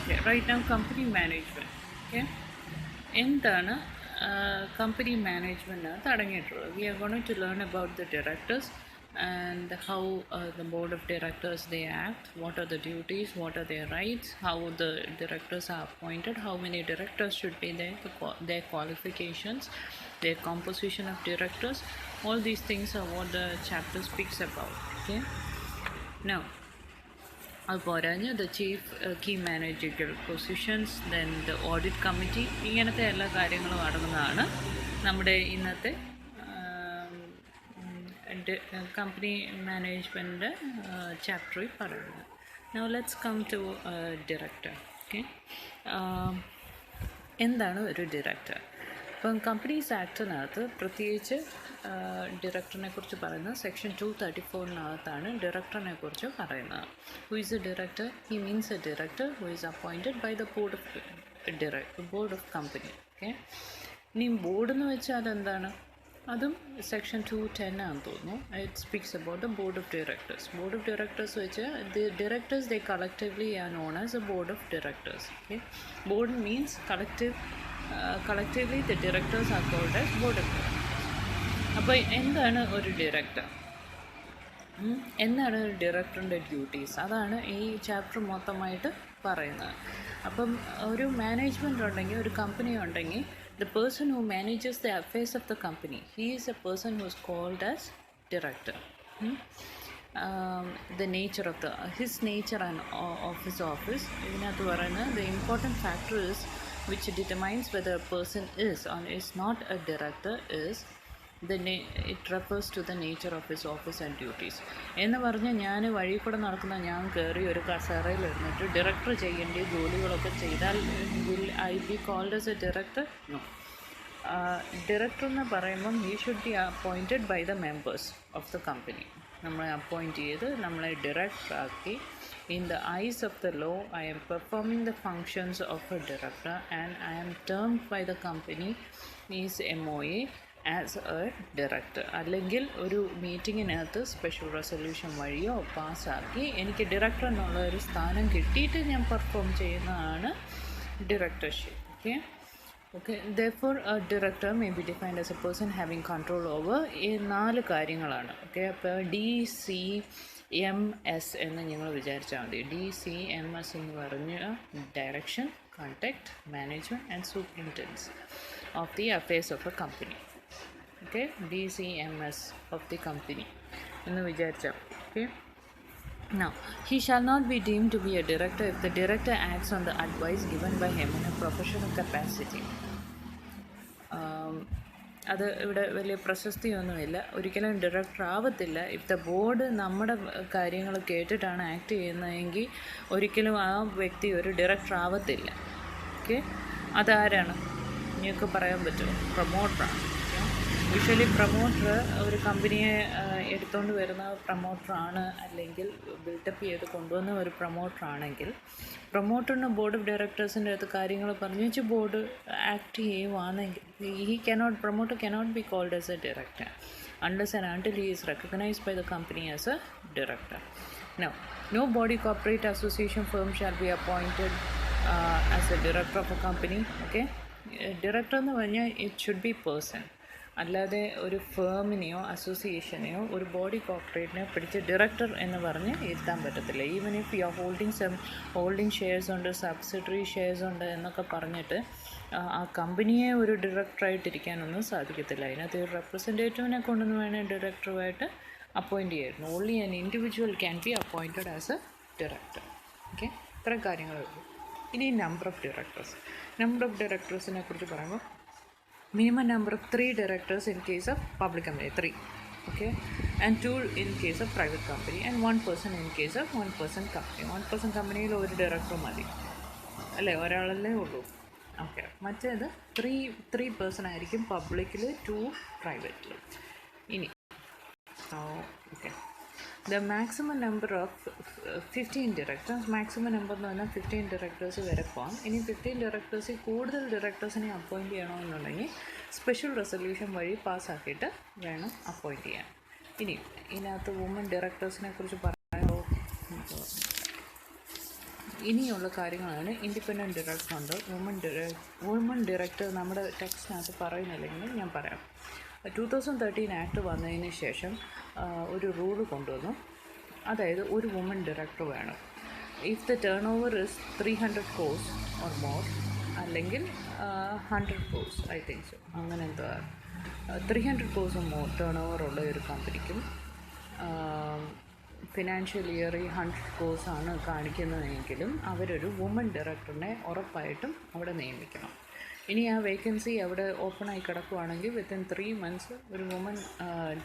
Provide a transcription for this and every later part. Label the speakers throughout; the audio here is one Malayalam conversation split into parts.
Speaker 1: Okay, right now company management. Okay, എന്താണ് company management അടങ്ങിയിട്ടുള്ളത്? We are going to learn about the directors and how the board of directors they act, what are the duties, what are their rights, how the directors are appointed, how many directors should be there, their qualifications, their composition of directors. All these things are what the chapter speaks about. Okay, now അതുപോരാഞ്ഞ് the chief key managerial positions, then the audit committee, ഇങ്ങനത്തെ എല്ലാ കാര്യങ്ങളും അടങ്ങുന്നതാണ് നമ്മുടെ ഇന്നത്തെ കമ്പനി മാനേജ്മെൻറ്റ് ചാപ്റ്ററിൽ പറയുന്നത്. Now let's come to director. Okay, എന്താണ് ഒരു ഡയറക്ടർ? ഇപ്പം കമ്പനീസ് ആക്ടിനകത്ത് പ്രത്യേകിച്ച് ഡയറക്ടറിനെ കുറിച്ച് പറയുന്നത് സെക്ഷൻ 234 ഡയറക്ടറിനെ കുറിച്ച് പറയുന്നത്. Who is a director? He means a director who is appointed by the board of company. Okay, ഇനി ബോർഡ് എന്ന് വെച്ചാൽ എന്താണ്? അതും സെക്ഷൻ 210 ആണെന്ന് തോന്നുന്നു. It speaks about the board of directors. Board of directors വെച്ച് the directors they collectively are known as a board of directors. Okay, board means collectively the directors are called as board of directors. അപ്പോൾ എന്താണ് ഒരു ഡയറക്ടർ? എന്താണ് ഒരു ഡയറക്ടറിൻ്റെ ഡ്യൂട്ടീസ്? അതാണ് ഈ ചാപ്റ്റർ മൊത്തമായിട്ട് പറയുന്നത്. അപ്പം ഒരു മാനേജ്മെൻറ്റ് ഉണ്ടെങ്കിൽ, ഒരു കമ്പനി ഉണ്ടെങ്കിൽ, the person who manages the affairs of the company, he is a person who is called as director. The nature of his nature and of his office, ഇതിനകത്ത് പറയുന്നത് the important factor is which determines whether a person is or is not a director is it refers to the nature of his office and duties. എന്ന് പറഞ്ഞാൽ ഞാൻ വഴി കൂടെ നടക്കുന്ന ഞാൻ കയറി ഒരു കസേരയിൽ ഇരുന്നിട്ട് ഡയറക്ടർ ചെയ്യേണ്ട ജോലികളൊക്കെ ചെയ്താൽ will I be called as a director? No. Director എന്ന് പറയുമ്പം he should be appointed by the members of the company. നമ്മളെ അപ്പോയിൻറ്റ് ചെയ്ത് നമ്മളെ ഡയറക്ടർ ആക്കി. In the eyes of the law, I am performing the functions of a director and I am termed by the company is MOA as a director. അല്ലെങ്കിൽ ഒരു മീറ്റിങ്ങിനകത്ത് സ്പെഷ്യൽ റെസൊല്യൂഷൻ വഴിയോ പാസ്സാക്കി എനിക്ക് ഡയറക്ടർ എന്നുള്ള ഒരു സ്ഥാനം കിട്ടിയിട്ട് ഞാൻ പെർഫോം ചെയ്യുന്നതാണ് directorship. Okay, therefore a director may be defined as a person having control over ഈ 4 കാര്യങ്ങളാണ്. ഓക്കെ, അപ്പോൾ DCMS എന്ന് നിങ്ങൾ വിചാരിച്ചാൽ മതി. DCMS എന്ന് പറഞ്ഞ direction, contact, management and superintendence of the affairs of a company. Okay, DCMS of the company എന്ന് വിചാരിച്ചാൽ. Okay, now he shall not be deemed to be a director if the director acts on the advice given by him in a professional capacity. അത് ഇവിടെ വലിയ പ്രശസ്തിയൊന്നുമില്ല. ഒരിക്കലും ഡയറക്ടർ ആവത്തില്ല ഇഫ് ദ ബോർഡ് നമ്മുടെ കാര്യങ്ങൾ കേട്ടിട്ടാണ് ആക്ട് ചെയ്യുന്നതെങ്കിൽ ഒരിക്കലും ആ വ്യക്തി ഒരു ഡയറക്ടർ ആവത്തില്ല. ഓക്കെ, അതാരാണ്? നിങ്ങൾക്ക് പറയാൻ പറ്റുമോ? പ്രൊമോട്ടറാണ്. യൂഷ്വലി പ്രൊമോട്ടർ ഒരു കമ്പനിയെ എടുത്തുകൊണ്ട് വരുന്ന പ്രൊമോട്ടറാണ്, അല്ലെങ്കിൽ ബിൽഡപ്പ് ചെയ്ത് കൊണ്ടുവന്ന ഒരു പ്രൊമോട്ടറാണെങ്കിൽ പ്രൊമോട്ടറിന് ബോർഡ് ഓഫ് ഡയറക്ടേഴ്സിൻ്റെ അടുത്ത് കാര്യങ്ങൾ പറഞ്ഞു വെച്ച് ബോർഡ് ആക്ട് ചെയ്യുവാണെങ്കിൽ promoter cannot be called as a director unless and until he is recognized by the company as a director. Now, no body corporate association firm shall be appointed as a director of a company. Okay, director എന്ന് പറഞ്ഞാൽ ഇറ്റ് ഷുഡ് ബി പേഴ്സൺ. അല്ലാതെ ഒരു ഫേമിനെയോ അസോസിയേഷനെയോ ഒരു ബോഡി കോർപ്പറേറ്റിനെയോ പിടിച്ച് ഡയറക്ടർ എന്ന് പറഞ്ഞ് ഇരുത്താൻ പറ്റത്തില്ല. Even if you are holding shares ഉണ്ട്, സബ്സിഡറി ഷെയർസ് ഉണ്ട് എന്നൊക്കെ പറഞ്ഞിട്ട് ആ കമ്പനിയെ ഒരു ഡയറക്ടറായിട്ടിരിക്കാനൊന്നും സാധിക്കത്തില്ല. അതിനകത്ത് ഒരു റെപ്രസെൻറ്റേറ്റീവിനെ കൊണ്ടൊന്ന് വേണേൽ ഡയറക്ടറുമായിട്ട് അപ്പോയിൻറ്റ് ചെയ്യായിരുന്നു. Only an individual can be appointed as a director. Okay, ഇത്രയും കാര്യങ്ങളേ ഉള്ളൂ. ഇനി നമ്പർ ഓഫ് ഡയറക്ടേഴ്സിനെ കുറിച്ച് പറയുമ്പോൾ minimum number of 3 directors in case of public company, 3, okay, and 2 in case of private company, and 1 person in case of 1 person company. 1 person കമ്പനിയിൽ ഒരു ഡയറക്ടർ മതി അല്ലേ, ഒരാളല്ലേ ഉള്ളൂ. ഓക്കെ, മറ്റേത് 3 പേഴ്സൺ ആയിരിക്കും പബ്ലിക്കിൽ, 2 പ്രൈവറ്റിൽ. ഇനി okay, the maximum number of 15 directors, maximum number എന്ന് പറഞ്ഞാൽ 15 ഡയറക്ടേഴ്സ് വരെ പോകാം. ഇനി 15 ഡയറക്ടേഴ്സിൽ കൂടുതൽ ഡയറക്ടേഴ്സിനെ അപ്പോയിൻറ്റ് ചെയ്യണമെന്നുണ്ടെങ്കിൽ സ്പെഷ്യൽ റെസൊല്യൂഷൻ വഴി പാസ്സാക്കിയിട്ട് വേണം അപ്പോയിൻറ്റ് ചെയ്യാൻ. ഇനി ഇതിനകത്ത് വുമൻ ഡയറക്ടേഴ്സിനെ കുറിച്ച് പറയുമ്പോൾ ഇനിയുള്ള കാര്യങ്ങളാണ് ഇൻഡിപെൻഡൻറ്റ് ഡയറക്ടർ ഉണ്ട്, വുമൺ ഡയറക്ടർ നമ്മുടെ ടെക്സ്റ്റിനകത്ത് പറയുന്നില്ലെങ്കിൽ ഞാൻ പറയാം. 2013 ആക്ട് വന്നതിന് ശേഷം ഒരു റൂള് കൊണ്ടുവന്നു, അതായത് ഒരു വുമൺ ഡയറക്ടർ വേണം. If the turn over is 300 crores or more, അല്ലെങ്കിൽ 100 crores ഐ തിങ്ക് സോ, അങ്ങനെ എന്തോ 300 crores or more turn over ഉള്ള ഒരു കമ്പനിക്കും ഫിനാൻഷ്യൽ ഇയർ 100 crores ആണ് കാണിക്കുന്നതെങ്കിലും അവരൊരു വുമൺ ഡയറക്ടറിനെ ഉറപ്പായിട്ടും അവിടെ നിയമിക്കണം. ഇനി ആ വേക്കൻസി അവിടെ ഓപ്പണായി കിടക്കുകയാണെങ്കിൽ വിത്തിൻ 3 months ഒരു വുമൺ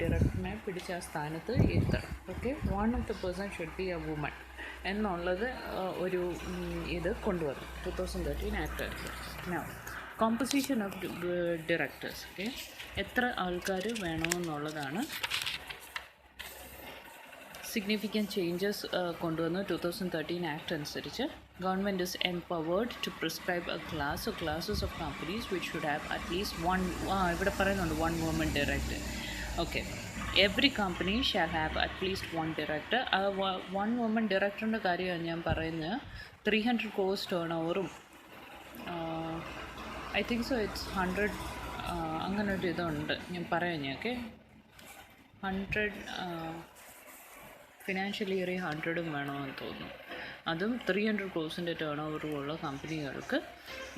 Speaker 1: ഡയറക്ടറിനെ പിടിച്ച് ആ സ്ഥാനത്ത് ഇരുത്തണം. Okay, one of the person should be a woman എന്നുള്ളത് ഒരു ഇത് കൊണ്ടുവന്നു 2013 act. Now composition of directors. Okay, എത്ര ആൾക്കാർ വേണമെന്നുള്ളതാണ് സിഗ്നിഫിക്കൻറ്റ് ചേഞ്ചസ് കൊണ്ടുവന്നു 2013 ആക്ട് അനുസരിച്ച്. Government is empowered to prescribe a class or classes of companies which should have at least ഇവിടെ പറയുന്നുണ്ട് 1 woman director. Okay, every company shall have at least 1 director. 1 woman directorൻ്റെ കാര്യമാണ് ഞാൻ പറയുന്നത്. 300 crores ടേൺ ഓവറും ഐ തിങ്ക് സോ ഇറ്റ്സ് 100 അങ്ങനൊരു ഇതുണ്ട്, ഞാൻ പറയാം. ഞാൻ ഓക്കെ 100 ഫിനാൻഷ്യൽ ഇയർ 100 വേണമെന്ന് തോന്നുന്നു. അതും 300 crores ടേൺ ഓവറുള്ള കമ്പനികൾക്ക്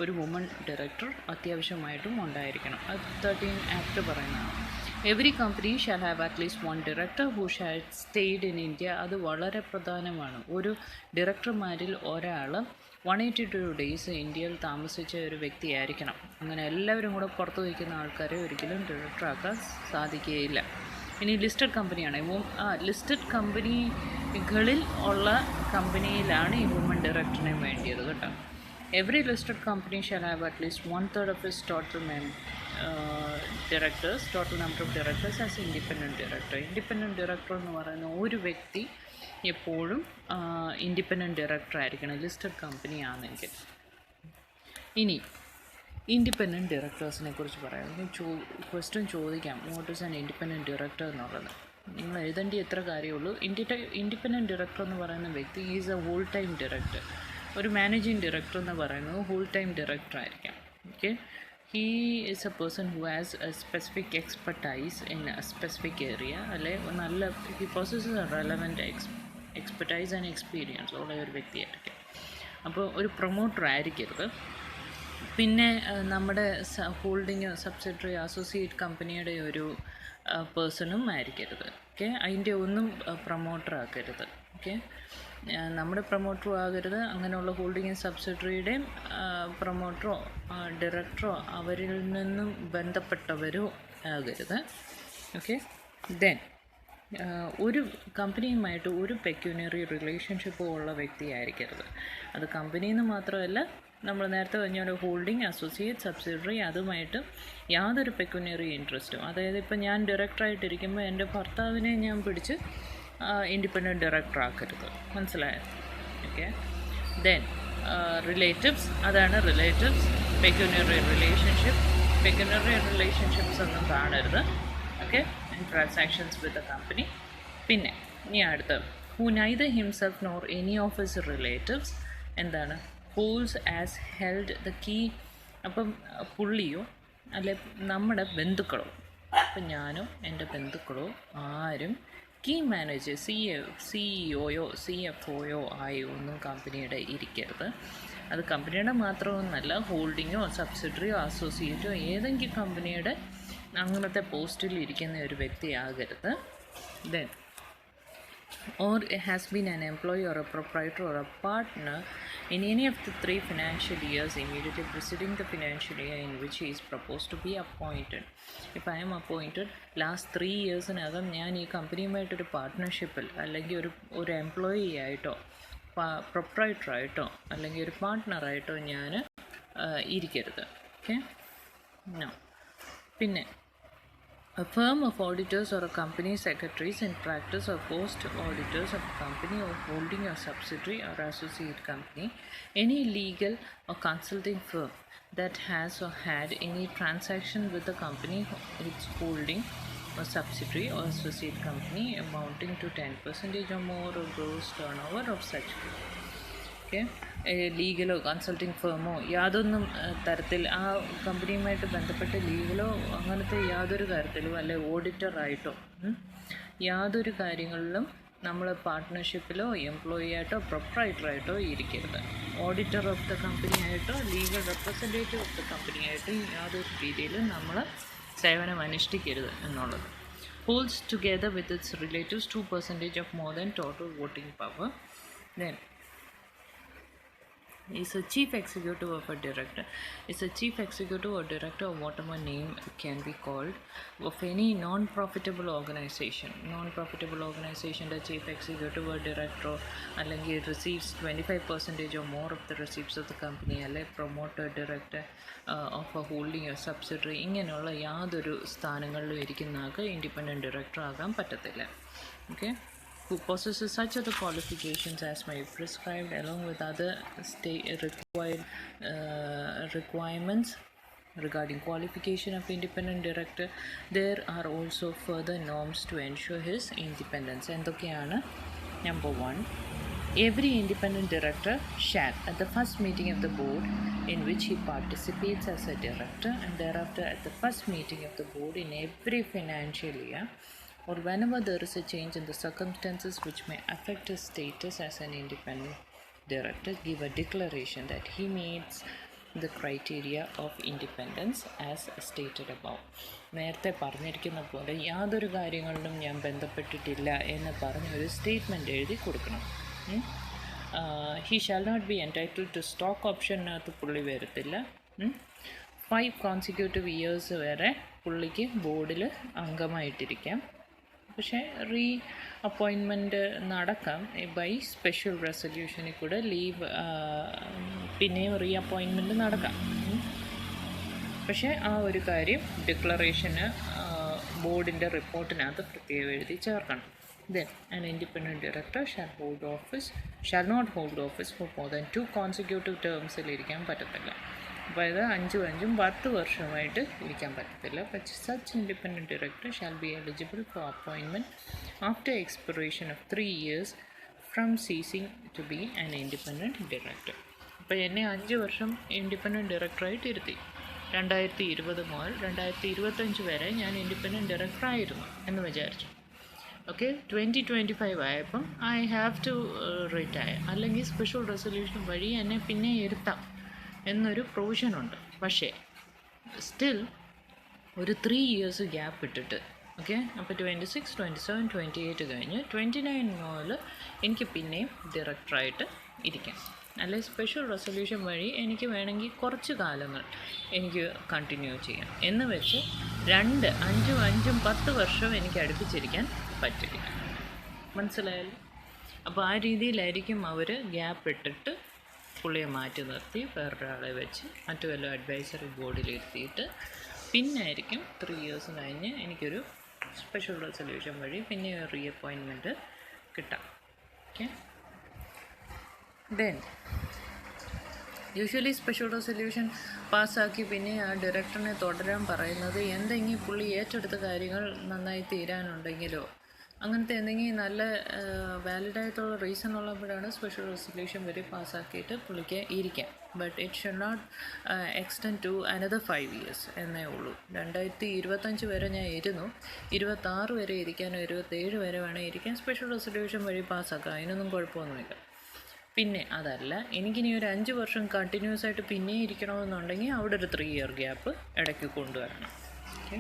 Speaker 1: ഒരു വുമൺ ഡയറക്ടർ അത്യാവശ്യമായിട്ടും ഉണ്ടായിരിക്കണം. അത് 13 ആക്ട് പറയുന്നതാണ്. Every company shall have at least 1 director who shall stayed in India. അത് വളരെ പ്രധാനമാണ്. ഒരു ഡയറക്ടർമാരിൽ ഒരാൾ 182 days ഇന്ത്യയിൽ താമസിച്ച ഒരു വ്യക്തിയായിരിക്കണം. അങ്ങനെ എല്ലാവരും കൂടെ പുറത്ത് വയ്ക്കുന്ന ആൾക്കാരെ ഒരിക്കലും ഡയറക്ടറാക്കാൻ സാധിക്കുകയില്ല. ഇനി ലിസ്റ്റഡ് കമ്പനിയാണ്, ലിസ്റ്റഡ് കമ്പനികളിൽ ഉള്ള കമ്പനിയിലാണ് ഈ വുമൺ ഡയറക്ടറിനെ വേണ്ടിയത് കേട്ടോ. Every listed company shall have at least 1/3 of its total number of directors as independent director. Independent director എന്ന് പറയുന്ന ഒരു വ്യക്തി എപ്പോഴും ഇൻഡിപെൻഡൻറ്റ് ഡയറക്ടർ ആയിരിക്കണം ലിസ്റ്റഡ് കമ്പനി ആണെങ്കിൽ. ഇനി ഇൻഡിപെൻഡൻറ്റ് ഡയറക്ടേഴ്സിനെ കുറിച്ച് പറയാം. ക്വസ്റ്റ്യൻ ചോദിക്കാം, what is an independent director എന്നുള്ളത്. നിങ്ങൾ എഴുതേണ്ട എത്ര കാര്യമുള്ളൂ. ഇൻഡിപെൻഡൻറ്റ് ഡയറക്ടർ എന്ന് പറയുന്ന വ്യക്തി is a whole time director. ഒരു മാനേജിങ് ഡയറക്ടർ എന്ന് പറയുന്നത് ഹോൾ ടൈം ഡയറക്ടർ ആയിരിക്കാം. Okay, he is a person who has a specific expertise in a specific area, അല്ലെ നല്ല he possesses a relevant expertise and experience ഉള്ള ഒരു വ്യക്തിയായിരിക്കും. അപ്പോൾ ഒരു പ്രൊമോട്ടർ ആയിരിക്കരുത്. പിന്നെ നമ്മുടെ ഹോൾഡിങ് സബ്സിഡറി അസോസിയേറ്റ് കമ്പനിയുടെ ഒരു പേഴ്സണും ആയിരിക്കരുത്. ഓക്കെ, അതിൻ്റെ ഒന്നും പ്രൊമോട്ടർ ആക്കരുത്. ഓക്കെ, നമ്മുടെ പ്രൊമോട്ടറും ആകരുത്, അങ്ങനെയുള്ള ഹോൾഡിങ് സബ്സിഡറിയുടെയും പ്രൊമോട്ടറോ ഡയറക്ടറോ അവരിൽ നിന്നും ബന്ധപ്പെട്ടവരോ ആകരുത്. ഓക്കെ, ദെൻ ഒരു കമ്പനിയുമായിട്ട് ഒരു പെക്യൂനറി റിലേഷൻഷിപ്പോ ഉള്ള വ്യക്തിയായിരിക്കരുത്. അത് കമ്പനിയിൽ നിന്ന് മാത്രമല്ല, നമ്മൾ നേരത്തെ പറഞ്ഞ ഒരു ഹോൾഡിംഗ് അസോസിയേറ്റ് സബ്സിഡറി അതുമായിട്ട് യാതൊരു പെക്യൂനറി ഇൻട്രസ്റ്റും, അതായത് ഇപ്പം ഞാൻ ഡയറക്ടറായിട്ടിരിക്കുമ്പോൾ എൻ്റെ ഭർത്താവിനെ ഞാൻ പിടിച്ച് ഇൻഡിപെൻഡൻറ്റ് ഡയറക്ടർ ആക്കരുത്. മനസ്സിലായോ? ഓക്കെ, ദെൻ റിലേറ്റീവ്സ്, അതാണ് റിലേറ്റീവ്സ്. പെക്യൂനറി റിലേഷൻഷിപ്സ് ഒന്നും കാണരുത്. Okay, transactions with a company. പിന്നെ ഇനി അടുത്ത who neither himself nor any of his relatives എന്താണ് holds as held the key. അപ്പം പുള്ളിയോ അല്ലെ നമ്മുടെ ബന്ധുക്കളോ, അപ്പം ഞാനോ എൻ്റെ ബന്ധുക്കളോ ആരും കീ മാനേജർ സിഇഒയോ CFOയോ ആയി ഒന്നും കമ്പനിയുടെ ഇരിക്കരുത്. അത് കമ്പനിയുടെ മാത്രമൊന്നല്ല, ഹോൾഡിങ്ങോ സബ്സിഡറിയോ അസോസിയേറ്റോ ഏതെങ്കിലും കമ്പനിയുടെ അങ്ങനത്തെ പോസ്റ്റിൽ ഇരിക്കുന്ന ഒരു വ്യക്തിയാകരുത്. Then or has been an employee or a proprietor or a partner in any of the 3 financial years immediately preceding the financial year in which he is proposed to be appointed. If I am appointed last 3 yearsനകം ഞാൻ ഈ കമ്പനിയുമായിട്ടൊരു പാർട്ട്ണർഷിപ്പിൽ അല്ലെങ്കിൽ ഒരു എംപ്ലോയി ആയിട്ടോ പ്രൊപ്രൈറ്ററായിട്ടോ അല്ലെങ്കിൽ ഒരു പാർട്ട്ണറായിട്ടോ ഞാൻ ഇരിക്കരുത്. ഓക്കെ, പിന്നെ a firm of auditors or a company secretaries in practice or post auditors of a company or holding a subsidiary or associate company, any legal or consulting firm that has or had any transaction with the company, its holding or subsidiary or associate company amounting to 10% or more of gross turnover of such firm. Okay. ലീഗലോ കൺസൾട്ടിങ് ഫേമോ യാതൊന്നും തരത്തിൽ ആ കമ്പനിയുമായിട്ട് ബന്ധപ്പെട്ട് ലീഗലോ അങ്ങനത്തെ യാതൊരു തരത്തിലും അല്ലെ ഓഡിറ്ററായിട്ടോ യാതൊരു കാര്യങ്ങളിലും നമ്മൾ പാർട്ട്ണർഷിപ്പിലോ എംപ്ലോയി ആയിട്ടോ പ്രൊപ്രൈറ്ററായിട്ടോ ഇരിക്കരുത്. ഓഡിറ്റർ ഓഫ് ദ കമ്പനി ആയിട്ടോ legal representative of the company ആയിട്ടോ യാതൊരു രീതിയിലും നമ്മൾ സേവനം അനുഷ്ഠിക്കരുത് എന്നുള്ളത്. Holds together with its relatives 2% of more than total voting power. Then is a chief executive of a director. Is a chief executive or director or whatever name can be called of any non-profitable organization. Non-profitable organization the chief executive or director അല്ലെങ്കിൽ receives 25% or more of the receipts of the company അല്ലെ promoter director of a holding a subsidiary ഇങ്ങനെയുള്ള യാതൊരു സ്ഥാനങ്ങളിലും ഇരിക്കുന്ന ആൾക്ക് ഇൻഡിപെൻഡൻറ്റ് ഡയറക്ടർ ആകാൻ പറ്റത്തില്ല. Okay. Who possesses such other qualifications as may be prescribed along with other requirements regarding qualification of independent director. There are also further norms to ensure his independence. എന്തൊക്കെയാണ്? Number 1, every independent director shall at the first meeting of the board in which he participates as a director and thereafter at the first meeting of the board in every financial year or whenever there is a change in the circumstances which may affect his status as an independent director, give a declaration that he meets the criteria of independence as stated above. നേരത്തെ പറഞ്ഞിരിക്കുന്ന പോലെ യാതൊരു കാര്യങ്ങളിലും ഞാൻ ബന്ധപ്പെട്ടിട്ടില്ല എന്ന് പറഞ്ഞൊരു സ്റ്റേറ്റ്മെൻറ്റ് എഴുതി കൊടുക്കണം. He shall not be entitled to stock ഓപ്ഷനകത്ത് പുള്ളി വരത്തില്ല. 5 കോൺസിക്യൂട്ടീവ് ഇയേഴ്സ് വരെ പുള്ളിക്ക് ബോർഡിൽ അംഗമായിട്ടിരിക്കാം. പക്ഷേ റീ അപ്പോയിൻമെൻറ്റ് നടക്കാം ബൈ സ്പെഷ്യൽ റെസൊല്യൂഷനിൽ കൂടെ ലീവ് പിന്നെയും റീ അപ്പോയിൻമെൻറ്റ് നടക്കാം. പക്ഷേ ആ ഒരു കാര്യം ഡിക്ലറേഷന് ബോർഡിൻ്റെ റിപ്പോർട്ടിനകത്ത് പ്രത്യേകം എഴുതി ചേർക്കണം. Then an independent director shall not hold office for more than 2 consecutive terms ഇരിക്കാൻ പറ്റത്തില്ല. അതായത് 5 10 വർഷമായിട്ട് ഇരിക്കാൻ പറ്റത്തില്ല. But such independent director shall be eligible for appointment after expiration of 3 years from ceasing to be an independent director. അപ്പോൾ എന്നെ 5 വർഷം ഇൻഡിപെൻഡൻറ്റ് ഡയറക്ടറായിട്ട് ഇരുത്തി. 2020 മുതൽ 2025 വരെ ഞാൻ ഇൻഡിപെൻഡൻറ്റ് ഡയറക്ടറായിരുന്നു എന്ന് വിചാരിച്ചു. ഓക്കെ. 2025 ആയപ്പം ഐ ഹാവ് ടു റിട്ടയർ അല്ലെങ്കിൽ സ്പെഷ്യൽ റെസൊല്യൂഷൻ വഴി എന്നെ പിന്നെ ഇരുത്താം എന്നൊരു പ്രൊവിഷനുണ്ട്. പക്ഷേ സ്റ്റിൽ ഒരു 3 ഇയേഴ്സ് ഗ്യാപ്പ് ഇട്ടിട്ട് ഓക്കെ. അപ്പോൾ 26, 27, 28 കഴിഞ്ഞ് 29 മുതൽ എനിക്ക് പിന്നെയും ഡയറക്ടറായിട്ട് ഇരിക്കാം. അല്ലെങ്കിൽ സ്പെഷ്യൽ റെസൊല്യൂഷൻ വഴി എനിക്ക് വേണമെങ്കിൽ കുറച്ച് കാലങ്ങൾ എനിക്ക് കണ്ടിന്യൂ ചെയ്യാം എന്ന് വെച്ച് 2, 5, 10 വർഷം എനിക്ക് അടുപ്പിച്ചിരിക്കാൻ പറ്റില്ല. മനസ്സിലായല്ലോ? അപ്പോൾ ആ രീതിയിലായിരിക്കും അവർ ഗ്യാപ്പ് ഇട്ടിട്ട് പുള്ളിയെ മാറ്റി നിർത്തി വേറൊരാളെ വെച്ച് മറ്റു വല്ല അഡ്വൈസറി ബോർഡിൽ ഇരുത്തിയിട്ട് പിന്നെ ആയിരിക്കും 3 ഇയേഴ്സ് കഴിഞ്ഞ് എനിക്കൊരു സ്പെഷ്യൽ റെസൊല്യൂഷൻ വഴി പിന്നെ റീ അപ്പോയിൻമെൻറ്റ് കിട്ടാം. Okay. Then usually special resolution പാസ്സാക്കി പിന്നെ ആ ഡയറക്ടറിനെ തുടരാൻ പറയുന്നത് എന്തെങ്കിലും പുള്ളി ഏറ്റെടുത്ത കാര്യങ്ങൾ നന്നായി തീരാനുണ്ടെങ്കിലോ അങ്ങനത്തെ എന്തെങ്കിലും നല്ല വാലിഡായിട്ടുള്ള റീസൺ ഉള്ളപ്പോഴാണ് സ്പെഷ്യൽ റെസൊല്യൂഷൻ വരെ പാസ്സാക്കിയിട്ട് പുള്ളിക്ക് ഇരിക്കാം. But it should not extend to another 5 years എന്നേ ഉള്ളൂ. 2025 വരെ ഞാൻ ഇരുന്നു. 26 വരെ ഇരിക്കാനോ 27 വരെ വേണേൽ ഇരിക്കാൻ സ്പെഷ്യൽ റെസൊല്യൂഷൻ വഴി പാസ്സാക്കാം. അതിനൊന്നും കുഴപ്പമൊന്നുമില്ല. പിന്നെ അതല്ല എനിക്കിനി ഒരു 5 വർഷം കണ്ടിന്യൂസ് ആയിട്ട് പിന്നെ ഇരിക്കണമെന്നുണ്ടെങ്കിൽ അവിടെ ഒരു 3 ഇയർ ഗ്യാപ്പ് ഇടയ്ക്ക് കൊണ്ടുവരണം. Okay.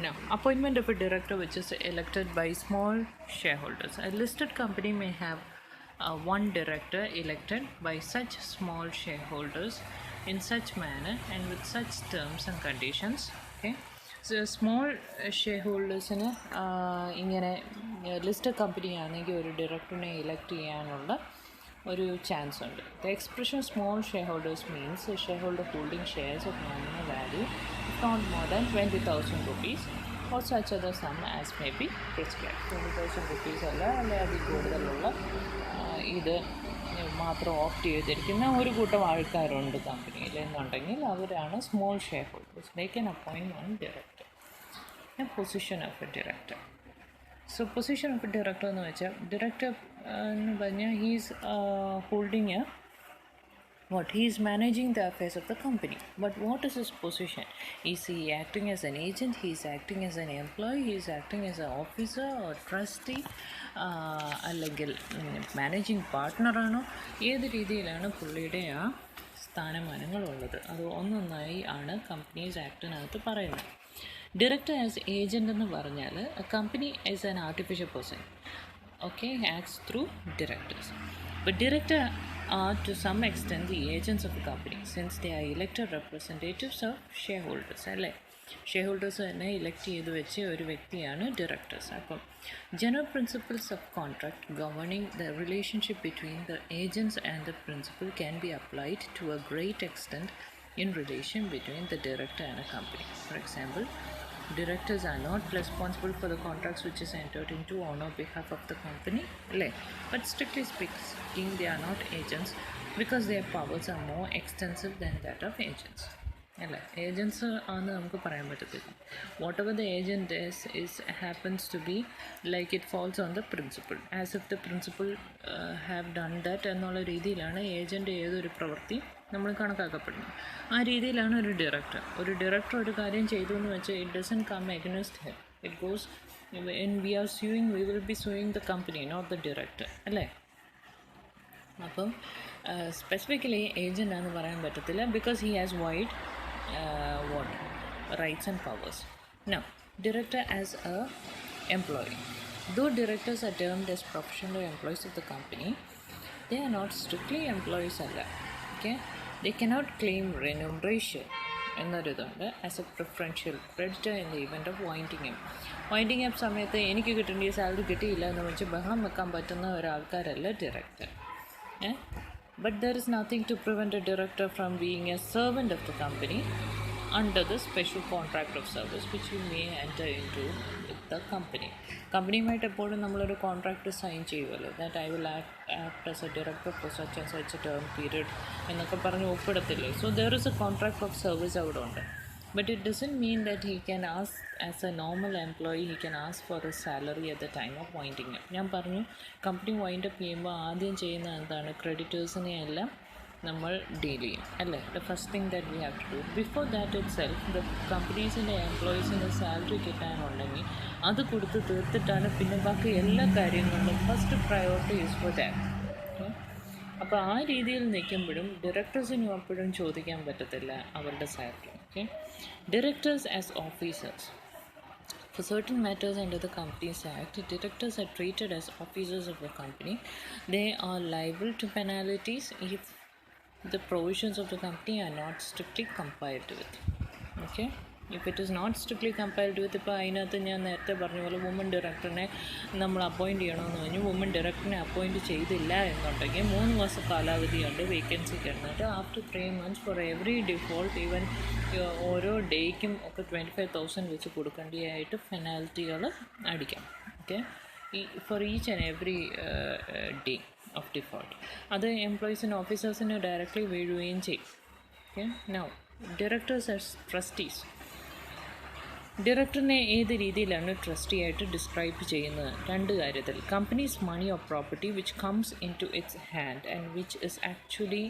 Speaker 1: Now, appointment of a director which is elected by small shareholders. A listed company may have one director elected by such small shareholders in such manner and with such terms and conditions. Okay. So, small shareholdersന് ഇങ്ങനെ ലിസ്റ്റഡ് കമ്പനി ആണെങ്കിൽ ഒരു ഡയറക്ടറിനെ ഇലക്ട് ചെയ്യാനുള്ള ഒരു ചാൻസ് ഉണ്ട്. The expression small shareholders means a shareholder holding shares of nominal value not more than 20,000 rupees or such other sum as may be prescribed. 20,000 rupees അല്ല അതിൽ കൂടുതലുള്ള ഇത് മാത്രം ഓപ്റ്റ് ചെയ്തിരിക്കുന്ന ഒരു കൂട്ടം ആൾക്കാരുണ്ട് കമ്പനിയിൽ എന്നുണ്ടെങ്കിൽ അവരാണ് small share holders. They can appoint one director. Position of a director. So position of a director എന്ന് വെച്ചാൽ ഡയറക്ടർ എന്ന് പറഞ്ഞാൽ he's holding A what he is managing the affairs of the company, but what is his position? Is he acting as an agent, he is acting as an employee, he is acting as an officer or trustee, അല്ലെങ്കിൽ മാനേജിങ് പാർട്ട്ണറാണോ, ഏത് രീതിയിലാണ് പുള്ളിയുടെ ആ സ്ഥാനമാനങ്ങളുള്ളത്, അത് ഒന്നൊന്നായി ആണ് കമ്പനീസ് ആക്ടിനകത്ത് പറയുന്നത്. ഡയറക്ടർ ആസ് ഏജൻ്റ് എന്ന് പറഞ്ഞാൽ company as an artificial person, okay, acts through directors, but director are to some extent the agents of the company, since they are elected representatives of shareholders. അല്ലേ, ഷെയർഹോൾഡേഴ്സ് തന്നെ ഇലക്ട് ചെയ്ത് വെച്ച ഒരു വ്യക്തിയാണ് ഡയറക്ടേഴ്സ്. അപ്പം general principles of contract governing the relationship between the agents and the principal can be applied to a great extent in relation between the director and a company. For example, directors are not responsible for the contracts which is entered into on behalf of the company, but strictly speaking they are not agents because their powers are more extensive than that of agents. Agents ആണെന്ന് നമുക്ക് പറയാൻ പറ്റത്തില്ല. What ever the agent is happens to be like it falls on the principal, as if the principal have done that എന്നുള്ള രീതിയിലാണ് ഏജൻറ്റ് ഏതൊരു പ്രവൃത്തി നമ്മൾ കണക്കാക്കപ്പെടുന്നത്. ആ രീതിയിലാണ് ഒരു ഡയറക്ടർ ഒരു കാര്യം ചെയ്തു എന്ന് വെച്ചാൽ it doesn't come against him, it goes when we are suing, we will be suing the company, not the director. അല്ലേ, അപ്പം സ്പെസിഫിക്കലി ഏജൻ്റ് ആണെന്ന് പറയാൻ പറ്റത്തില്ല because he has wide rights and powers. Now, director as a employee. Though directors are termed as professional employees of the company, they are not strictly employees. Okay, they cannot claim remuneration എന്നൊരിതുണ്ട് as a preferential creditor in the event of winding up സമയത്ത് എനിക്ക് കിട്ടേണ്ട സാലറി കിട്ടിയില്ല എന്ന് വെച്ച് ബഹളം വെക്കാൻ പറ്റുന്ന ഒരാൾക്കാരല്ല director. But there is nothing to prevent a director from being a servant of the company under the special contract of service which you may enter into with the company. കമ്പനിയുമായിട്ട് എപ്പോഴും നമ്മളൊരു കോൺട്രാക്റ്റ് സൈൻ ചെയ്യുമല്ലോ, that I will act as a director for such and such a term period എന്നൊക്കെ പറഞ്ഞ് ഒപ്പിടത്തില്ലേ. So there is a contract of service അവിടെ ഉണ്ട്. But it doesn't mean that he can ask, as a normal employee, he can ask for a salary at the time of winding up. ഞാൻ പറഞ്ഞു, കമ്പനി വൈൻഡ് അപ്പ് ചെയ്യുമ്പോൾ ആദ്യം ചെയ്യുന്ന എന്താണ്, ക്രെഡിറ്റേഴ്സിനെ എല്ലാം നമ്മൾ ഡീൽ ചെയ്യും അല്ലേ. The first thing that we have to do before that itself, the കമ്പനീസിൻ്റെ എംപ്ലോയീസിൻ്റെ സാലറി കിട്ടാനുണ്ടെങ്കിൽ അത് കൊടുത്ത് തീർത്തിട്ടാണ് പിന്നെ ബാക്കി എല്ലാ കാര്യങ്ങളിലും first priority is for that. അപ്പോൾ ആ രീതിയിൽ നിൽക്കുമ്പോഴും ഡയറക്ടേഴ്സിനും അപ്പോഴും ചോദിക്കാൻ പറ്റത്തില്ല അവരുടെ salary. Okay, directors as officers. For certain matters under the Companies Act, directors are treated as officers of the company. They are liable to penalties if the provisions of the company are not strictly complied with. Okay, if it is not strictly compiled with, ഇപ്പോൾ അതിനകത്ത് ഞാൻ നേരത്തെ പറഞ്ഞ പോലെ വുമൺ ഡയറക്ടറിനെ നമ്മൾ അപ്പോയിൻറ്റ് ചെയ്യണമെന്ന് പറഞ്ഞു, വുമൺ ഡയറക്ടറിനെ അപ്പോയിൻറ്റ് ചെയ്തില്ല എന്നുണ്ടെങ്കിൽ 3 മാസം കാലാവധിയുണ്ട് വേക്കൻസി കിടന്നിട്ട്. After 3 months for every default, even ഓരോ ഡേയ്ക്കും ഒക്കെ 25,000 വെച്ച് കൊടുക്കേണ്ടതായിട്ട് പെനാൽറ്റികൾ അടിക്കാം. Okay, for each and every day of default. അത് എംപ്ലോയീസിനും ഓഫീസേഴ്സിനും ഡയറക്റ്റ്ലി വീഴുകയും ചെയ്യും. Okay, now directors as trustees. ഡയറക്ടറിനെ ഏത് രീതിയിലാണ് ട്രസ്റ്റി ആയിട്ട് ഡിസ്ക്രൈബ് ചെയ്യുന്നത്? 2 കാര്യത്തിൽ. Companies money or property which comes into its hand and which is actually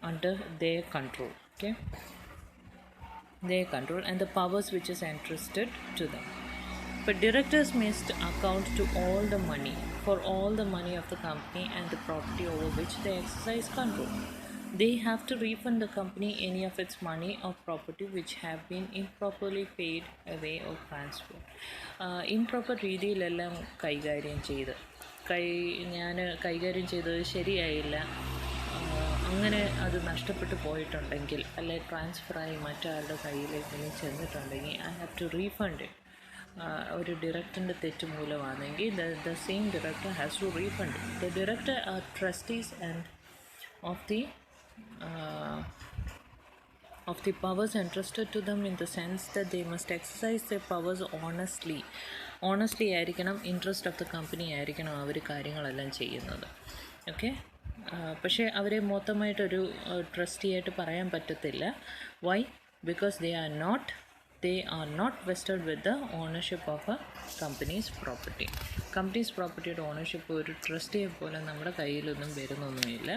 Speaker 1: under their control. Okay, their control and the powers which is entrusted to them. But directors must account to all the money, for all the money of the company and the property over which they exercise control. They have to refund the company any of its money or property which have been improperly paid away or transferred. Improper രീതിയിലെല്ലാം കൈകാര്യം ചെയ്തത് ശരിയായില്ല, അങ്ങനെ അത് നഷ്ടപ്പെട്ടു പോയിട്ടുണ്ടെങ്കിൽ, അല്ലെ ട്രാൻസ്ഫറായി മറ്റൊരാളുടെ കയ്യിലേക്ക് ചെന്നിട്ടുണ്ടെങ്കിൽ, I have to refund it. ഒരു ഡയറക്ടറിൻ്റെ തെറ്റ് മൂലമാണെങ്കിൽ the same director has to refund. The director are trustees and of the powers entrusted to them, in the sense that they must exercise their powers honestly ആയിരിക്കണം, ഇൻട്രസ്റ്റ് ഓഫ് ദ കമ്പനി ആയിരിക്കണം അവർ കാര്യങ്ങളെല്ലാം ചെയ്യുന്നത്. ഓക്കെ, പക്ഷേ അവരെ മൊത്തമായിട്ടൊരു ട്രസ്റ്റി ആയിട്ട് പറയാൻ പറ്റത്തില്ല. Why? Because they are not they are not vested with the ownership of a company's property. Companies പ്രോപ്പർട്ടിയുടെ ഓണർഷിപ്പ് ഒരു ട്രസ്റ്റിയെ പോലെ നമ്മുടെ കയ്യിലൊന്നും വരുന്നൊന്നുമില്ല.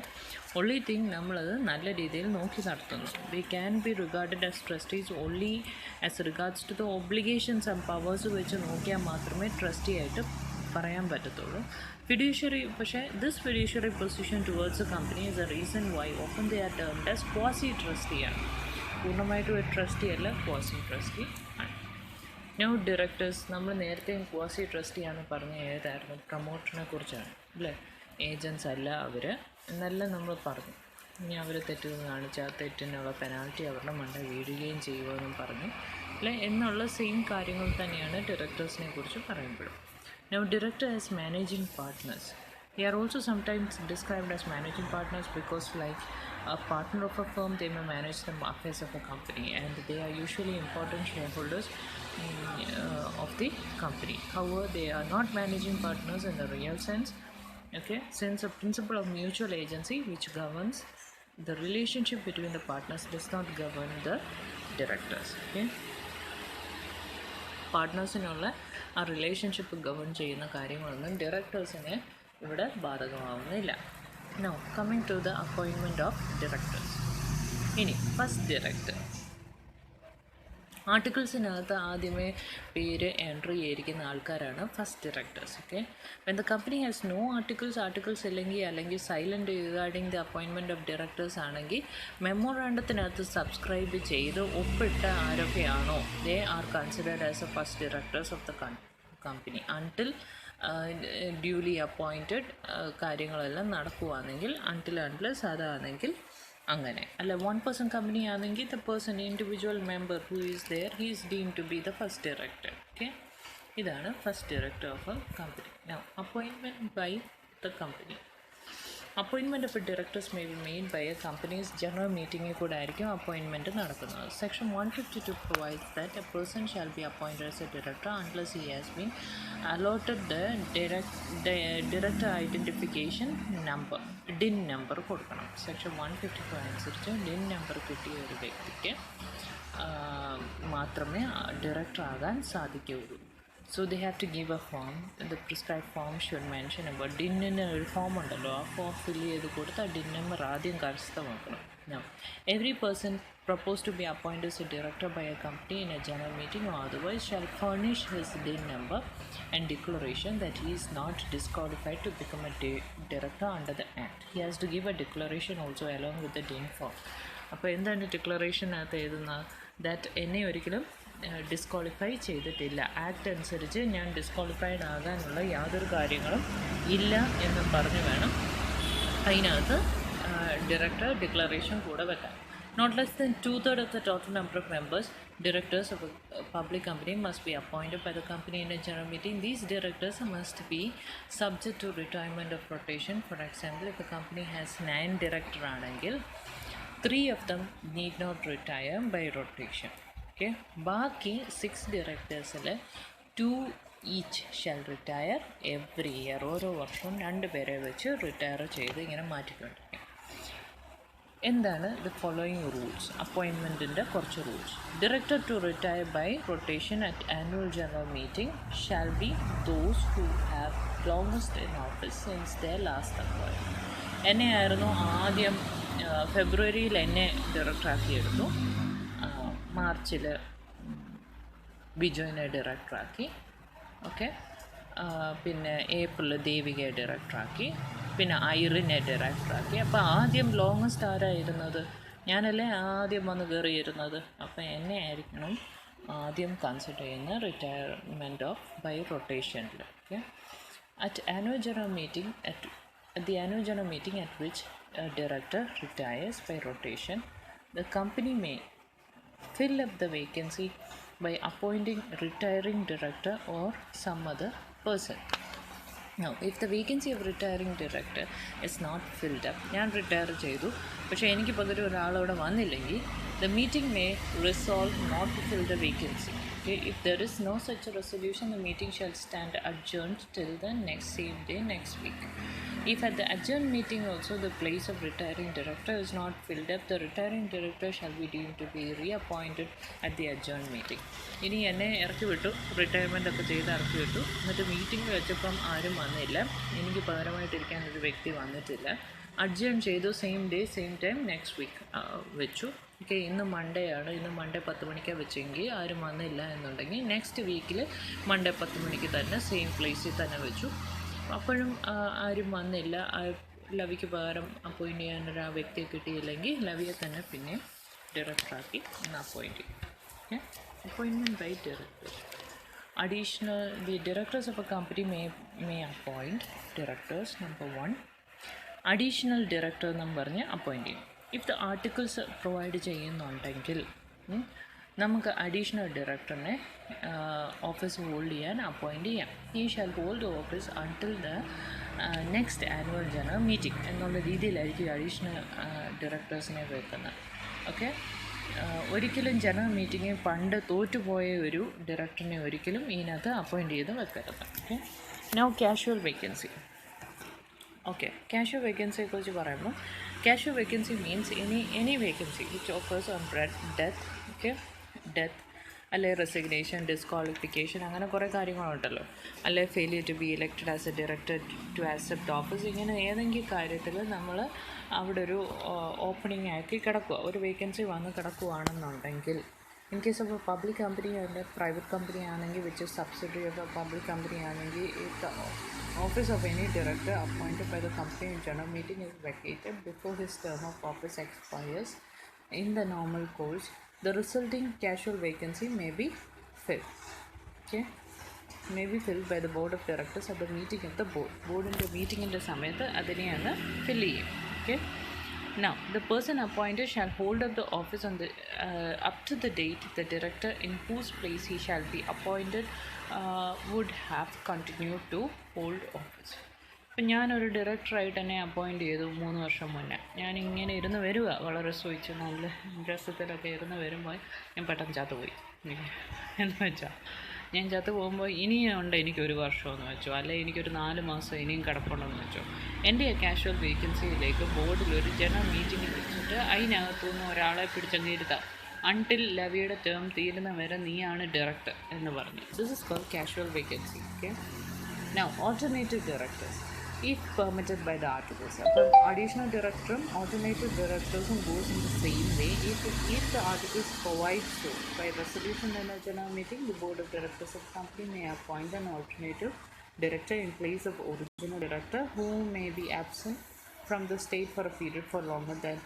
Speaker 1: only thing നമ്മളത് നല്ല രീതിയിൽ നോക്കി നടത്തുന്നു. We can be regarded as trustees only as regards to the obligations and powers വെച്ച് നോക്കിയാൽ മാത്രമേ ട്രസ്റ്റി ആയിട്ട് പറയാൻ പറ്റത്തുള്ളൂ. ഫിഡ്യൂഷ്യറി പക്ഷേ this fiduciary position towards a company is a reason why often they are termed as quasi ട്രസ്റ്റിയാണ്. പൂർണ്ണമായിട്ടും ഒരു ട്രസ്റ്റി അല്ല, ക്വാസി ട്രസ്റ്റി ആണ്. നൗ ഡയറക്ടേഴ്സ്, നമ്മൾ നേരത്തെയും ക്വാസി ട്രസ്റ്റിയാണ് പറഞ്ഞ ഏതായിരുന്നു? പ്രൊമോട്ടറിനെ കുറിച്ചാണ് അല്ലേ? ഏജൻസ് അല്ല അവർ എന്നെല്ലാം നമ്മൾ പറഞ്ഞു. ഇനി അവർ തെറ്റ് കാണിച്ചാൽ തെറ്റിനുള്ള പെനാൽറ്റി അവരുടെ മണ്ട വീഴുകയും ചെയ്യുമെന്നും പറഞ്ഞു അല്ലേ എന്നുള്ള സെയിം കാര്യങ്ങൾ തന്നെയാണ് ഡയറക്ടേഴ്സിനെ കുറിച്ച് പറയുമ്പോഴും. Now, director as managing partners. They are also sometimes described as managing partners because, like a partner of a firm, they may manage the affairs of a company, and they are usually important shareholders of the company. However, they are not managing partners in the real sense. Okay, since a principle of mutual agency which governs the relationship between the partners does not govern the directors. Okay. പാർട്ട്നേഴ്സിനുള്ള ആ റിലേഷൻഷിപ്പ് ഗവൺ ചെയ്യുന്ന കാര്യങ്ങളൊന്നും ഡയറക്ടേഴ്സിന് ഇവിടെ ബാധകമാവുന്നില്ല. Now coming to the appointment of directors. ഇനി ഫസ്റ്റ് ഡയറക്ടർ ആർട്ടിക്കിൾസിനകത്ത് ആദ്യമേ പേര് എൻട്രി ചെയ്തിരിക്കുന്ന ആൾക്കാരാണ് first directors. Okay, when the company has no articles അല്ലെങ്കിൽ silent regarding the appointment of directors ആണെങ്കിൽ മെമ്മോറാണ്ടത്തിനകത്ത് സബ്സ്ക്രൈബ് ചെയ്ത് ഒപ്പിട്ട ആരൊക്കെയാണോ they are considered as a first directors of the company until duly appointed കാര്യങ്ങളെല്ലാം നടക്കുകയാണെങ്കിൽ അൺലെസ് അതാണെങ്കിൽ അങ്ങനെ അല്ല. 1 person കമ്പനി ആണെങ്കിൽ the person individual member who is there he is deemed to be the first director. Okay, ഇതാണ് first director of a company. Now appointment by the company. Appointment of directors may be made by a companies general മീറ്റിങ്ങിൽ കൂടെ ആയിരിക്കും അപ്പോയിൻമെൻറ്റ് നടക്കുന്നത്. Section 152 provides that a person shall be appointed as a director unless he has been allotted the director identification number, DIN number കൊടുക്കണം. സെക്ഷൻ 154 അനുസരിച്ച് ഡിൻ നമ്പർ കിട്ടിയ ഒരു വ്യക്തിക്ക് മാത്രമേ ഡയറക്ടർ ആകാൻ സാധിക്കുകയുള്ളൂ. So they have to give a form. The prescribed form should mention about DIN ഒരു ഫോം ഉണ്ടല്ലോ, ആ ഫോം ഫില്ല് ചെയ്ത് കൊടുത്ത് ആ DIN നമ്പർ ആദ്യം കരസ്ഥമാക്കണം. Now, every person proposed to be appointed as a director by a company in a general meeting or otherwise shall furnish his DIN number and declaration that he is not disqualified to become a director under the Act. He has to give a declaration also along with the DIN form. അപ്പോൾ എന്താണ് ഡിക്ലറേഷനകത്ത് എഴുതുന്നത്? ദാറ്റ് എന്നെ ഒരിക്കലും ഡിസ്ക്വാളിഫൈ ചെയ്തിട്ടില്ല, ആക്ട് അനുസരിച്ച് ഞാൻ ഡിസ്ക്വാളിഫൈഡ് ആകാനുള്ള യാതൊരു കാര്യങ്ങളും ഇല്ല എന്നും പറഞ്ഞു വേണം അതിനകത്ത് ഡയറക്ടർ ഡിക്ലറേഷൻ കൂടെ വെക്കാൻ. Not less than 2/3 of the total number of members, directors of a public company must be appointed by the company in a general meeting. These directors must be subject to retirement of rotation. For example, if a company has 9 directors ആണെങ്കിൽ 3 of them need not retire by rotation. Okay, ബാക്കി 6 directors 2 each shall retire every year. ഓരോ വർഷവും 2 പേരെ വെച്ച് റിട്ടയർ ചെയ്ത് ഇങ്ങനെ മാറ്റിക്കൊണ്ടിരിക്കും. എന്താണ് ദ ഫോളോയിങ് റൂൾസ്? അപ്പോയിൻമെൻറ്റിൻ്റെ കുറച്ച് rules. Director to retire by rotation at annual general meeting shall be those who have longest in office since their last appointment. എന്നെ ആയിരുന്നു ആദ്യം ഫെബ്രുവരിയിൽ എന്നെ ഡയറക്ടറാക്കിയെടുത്തു, മാർച്ചിൽ ബിജോയിനെ ഡയറക്ടറാക്കി, ഓക്കെ, പിന്നെ ഏപ്രിൽ ദേവികയെ ഡയറക്ടറാക്കി, പിന്നെ ഐറിനെ ഡയറക്ടറാക്കി. അപ്പോൾ ആദ്യം ലോങ്ങസ്റ്റ് ആരായിരുന്നത്? ഞാനല്ലേ ആദ്യം വന്ന് കയറിയിരുന്നത്. അപ്പോൾ എന്നെ ആയിരിക്കണം ആദ്യം കൺസിഡർ ചെയ്യുന്ന റിട്ടയർമെൻറ്റ് ഓഫ് ബൈ റൊട്ടേഷനിൽ. Okay, at annual general meeting at the annual general meeting at which a director retires by rotation, the company may fill up the vacancy by appointing retiring director or some other person. Now, if the vacancy of retiring director is not filled up, ഞാൻ റിട്ടയർ ചെയ്തു പക്ഷേ എനിക്ക് പകരം ഒരാളവിടെ വന്നില്ലെങ്കിൽ, the meeting may resolve not to fill the vacancy. Okay, if there is no such a resolution, the meeting shall stand adjourned till the same day next week. If at the adjourned meeting also the place of retiring director is not filled up, the retiring director shall be deemed to be reappointed at the adjourned meeting. ഇനി എന്നെ ഇറക്കി വിട്ടു, റിട്ടയർമെൻ്റ് ഒക്കെ ചെയ്ത് ഇറക്കി വിട്ടു, എന്നിട്ട് മീറ്റിംഗ് വെച്ചപ്പം ആരും വന്നില്ല, എനിക്ക് പകരമായിട്ടിരിക്കാൻ ഒരു വ്യക്തി വന്നിട്ടില്ല. അഡ്ജേൺ ചെയ്തു, same day same time next week വെച്ചു. ഓക്കെ, ഇന്ന് മൺഡേ ആണ്, ഇന്ന് മൺഡേ 10 മണിക്കാണ് വെച്ചെങ്കിൽ ആരും വന്നില്ല എന്നുണ്ടെങ്കിൽ നെക്സ്റ്റ് വീക്കിൽ മൺഡേ 10 മണിക്ക് തന്നെ സെയിം പ്ലേസിൽ തന്നെ വെച്ചു. അപ്പോഴും ആരും വന്നില്ല, ലവിക്ക് പകരം അപ്പോയിൻ്റ് ചെയ്യാനൊരു ആ വ്യക്തിയെ കിട്ടിയില്ലെങ്കിൽ ലവിയെ തന്നെ പിന്നെ ഡയറക്ടറാക്കി ഇന്ന് അപ്പോയിൻ്റ് ചെയ്യും. Appointment by director. Additional, the directors of a company may appoint directors. Number 1, additional director എന്ന് പറഞ്ഞ് അപ്പോയിൻറ്റ് ചെയ്യും. ഇഫ് ദ ആർട്ടിക്കിൾസ് പ്രൊവൈഡ് ചെയ്യുന്നുണ്ടെങ്കിൽ നമുക്ക് അഡീഷണൽ ഡയറക്ടറിനെ ഓഫീസ് ഹോൾഡ് ചെയ്യാൻ അപ്പോയിൻറ്റ് ചെയ്യാം. ഈ shall hold office until the next annual general meeting എന്നുള്ള രീതിയിലായിരിക്കും അഡീഷണൽ ഡയറക്ടേഴ്സിനെ വെക്കുന്നത്. ഓക്കെ, ഒരിക്കലും ജനറൽ മീറ്റിങ്ങിൽ പണ്ട് തോറ്റുപോയ ഒരു ഡയറക്ടറിനെ ഒരിക്കലും ഇതിനകത്ത് അപ്പോയിൻറ്റ് ചെയ്ത് വെക്കരുത്. Okay, now casual vacancy. Okay, casual വേക്കൻസിയെക്കുറിച്ച് പറയുമ്പോൾ casual vacancy means any vacancy which offers on death. Okay, death അല്ലെ റെസിഗ്നേഷൻ, ഡിസ്ക്വാളിഫിക്കേഷൻ, അങ്ങനെ കുറേ കാര്യങ്ങളുണ്ടല്ലോ. അല്ലെ failure to be elected as a director to accept office, ഇങ്ങനെ ഏതെങ്കിലും കാര്യത്തിൽ നമ്മൾ അവിടെ ഒരു ഓപ്പണിംഗ് ആക്കി കിടക്കുക, ഒരു വേക്കൻസി വന്ന് കിടക്കുകയാണെന്നുണ്ടെങ്കിൽ, in case of a public company അല്ലെ പ്രൈവറ്റ് കമ്പനി ആണെങ്കിൽ which is subsidiary of a public company ആണെങ്കിൽ office of any director appointed by the company general meeting is vacated before his term of office expires in the normal course. The resulting casual vacancy may be filled. Okay, may be filled by the board of directors at the meeting of the board. ബോർഡിൻ്റെ മീറ്റിങ്ങിൻ്റെ സമയത്ത് അതിനെയാണ് ഫില്ല് ചെയ്യും. Okay, now the person appointed shall hold up the office on the up to the date the director in whose place he shall be appointed would have continued to hold office. ഇപ്പം ഞാനൊരു ഡയറക്ടറായിട്ട് എന്നെ അപ്പോയിൻ്റ് ചെയ്തു 3 വർഷം മുന്നേ. ഞാനിങ്ങനെ ഇരുന്ന് വരിക, വളരെ സൂചിച്ച് നല്ല രസത്തിലൊക്കെ ഇരുന്ന് വരുമ്പോൾ ഞാൻ പെട്ടെന്ന് ചത്തുപോയി. എന്ന് വെച്ചാൽ ഞാൻ ചത്തു പോകുമ്പോൾ ഇനിയുണ്ട് എനിക്കൊരു വർഷമെന്ന് വെച്ചോ, അല്ലെങ്കിൽ എനിക്കൊരു 4 മാസം ഇനിയും കിടപ്പുണ്ടെന്ന് വെച്ചോ, എൻ്റെ കാഷ്വൽ വേക്കൻസിയിലേക്ക് ബോർഡിലൊരു ജനറൽ മീറ്റിംഗ് വെച്ചിട്ട് അതിനകത്തുനിന്ന് ഒരാളെ പിടിച്ചങ്ങ് ഇരുത്താം. അൺടിൽ ലവിയുടെ ടേം തീരുന്ന വരെ നീയാണ് ഡയറക്ടർ എന്ന് പറഞ്ഞു. This is called casual vacancy. Okay, now alternative directors if permitted by the articles. അപ്പം additional director, alternative directors goes in the same way if the articles provide so. By resolution in a general meeting, the board of directors of the company may appoint an alternative director in place of original director who may be absent from the state for a period for longer than